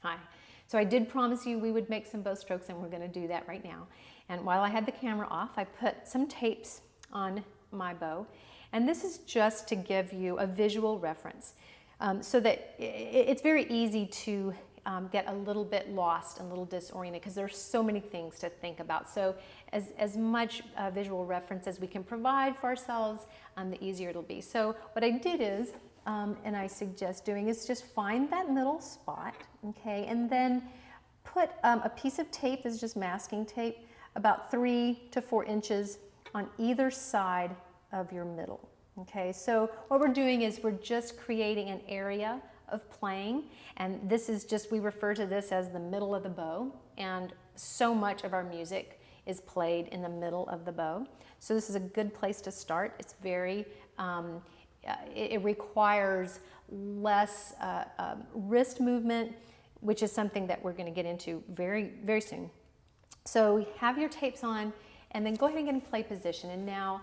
Hi. So I did promise you we would make some bow strokes, and we're going to do that right now. And while I had the camera off, I put some tapes on my bow. And this is just to give you a visual reference so that it's very easy to get a little bit lost and a little disoriented because there's so many things to think about. So as much visual reference as we can provide for ourselves, the easier it'll be. So what I did is, and I suggest doing, is just find that middle spot, okay, and then put a piece of tape, this is just masking tape, about 3 to 4 inches on either side of your middle. Okay, so what we're doing is we're just creating an area of playing, and this is just, we refer to this as the middle of the bow, and so much of our music is played in the middle of the bow. So this is a good place to start. It's very, it requires less wrist movement, which is something that we're going to get into very, very soon. So have your tapes on, and then go ahead and get in play position. And now,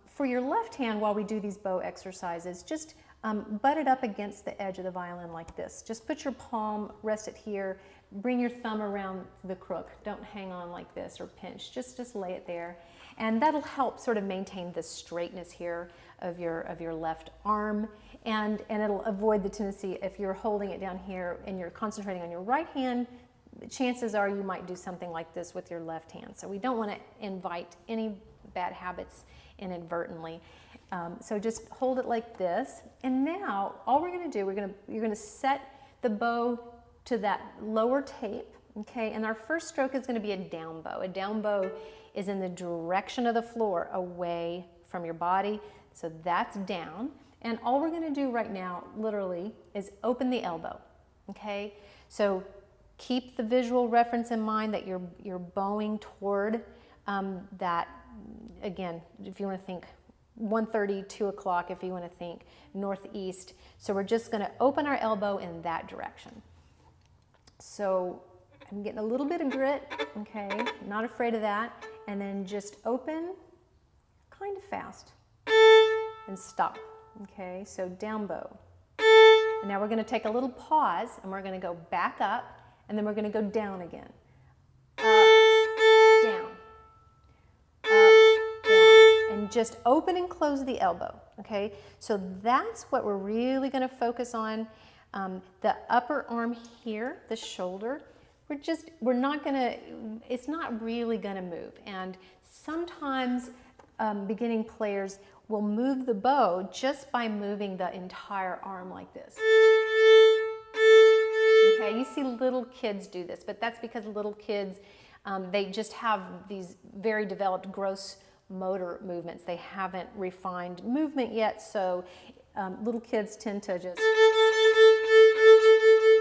for your left hand, while we do these bow exercises, just butt it up against the edge of the violin like this. Just put your palm, rest it here, bring your thumb around the crook. Don't hang on like this or pinch, just lay it there. And that'll help sort of maintain the straightness here of your left arm, and it'll avoid the tendency, if you're holding it down here and you're concentrating on your right hand, chances are you might do something like this with your left hand. So we don't want to invite any bad habits inadvertently. So just hold it like this. And now all we're going to do, you're going to set the bow to that lower tape, okay? And our first stroke is going to be a down bow. A down bow is in the direction of the floor, away from your body. So that's down. And all we're going to do right now, literally, is open the elbow, okay? So keep the visual reference in mind that you're bowing toward that, again, if you want to think 1:30, 2 o'clock, if you want to think northeast. So we're just going to open our elbow in that direction. So I'm getting a little bit of grit, okay, not afraid of that. And then just open kind of fast and stop, okay? So down bow. And now we're going to take a little pause, and we're going to go back up, and then we're going to go down again. Up, down. Up, down. And just open and close the elbow, okay? So that's what we're really going to focus on. The upper arm here, the shoulder, we're not going to, it's not really going to move. And sometimes beginning players will move the bow just by moving the entire arm like this. Okay, you see little kids do this, but that's because little kids, they just have these very developed gross motor movements. They haven't refined movement yet, so little kids tend to just,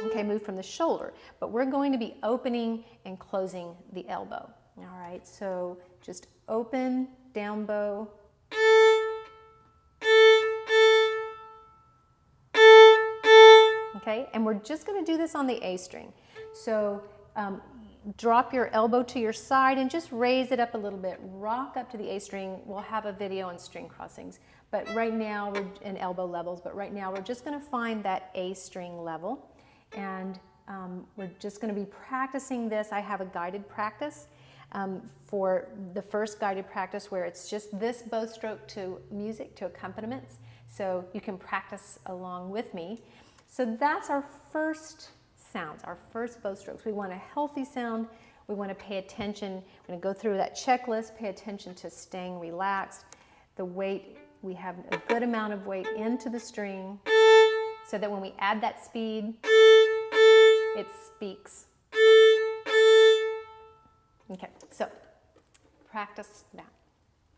okay, move from the shoulder. But we're going to be opening and closing the elbow. All right, so just open, down bow. Okay, and we're just going to do this on the A string. So drop your elbow to your side and just raise it up a little bit. Rock up to the A string. We'll have a video on string crossings, but right now we're in elbow levels. But right now we're just going to find that A string level, and we're just going to be practicing this. I have a guided practice for the first guided practice where it's just this bow stroke to music, to accompaniments. So you can practice along with me. So that's our first sounds, our first bow strokes. We want a healthy sound. We want to pay attention. We're going to go through that checklist, pay attention to staying relaxed. The weight, we have a good amount of weight into the string so that when we add that speed, it speaks. Okay, so practice that.